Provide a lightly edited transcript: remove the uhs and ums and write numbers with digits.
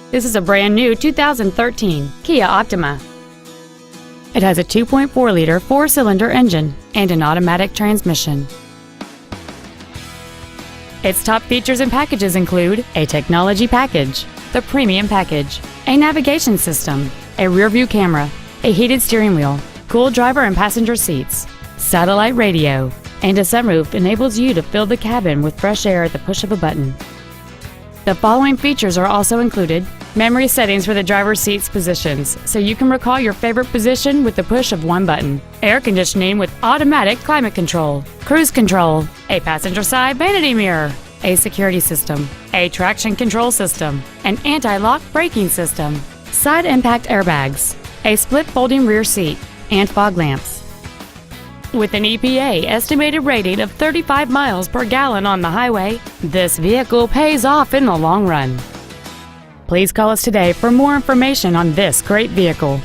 This is a brand new 2013 Kia Optima. It has a 2.4-liter four-cylinder engine and an automatic transmission. Its top features and packages include a technology package, the premium package, a navigation system, a rear-view camera, a heated steering wheel, cool driver and passenger seats, satellite radio, and a sunroof enables you to fill the cabin with fresh air at the push of a button. The following features are also included: memory settings for the driver's seat's positions, so you can recall your favorite position with the push of one button, air conditioning with automatic climate control, cruise control, a passenger side vanity mirror, a security system, a traction control system, an anti-lock braking system, side impact airbags, a split folding rear seat, and fog lamps. With an EPA estimated rating of 35 miles per gallon on the highway, this vehicle pays off in the long run. Please call us today for more information on this great vehicle.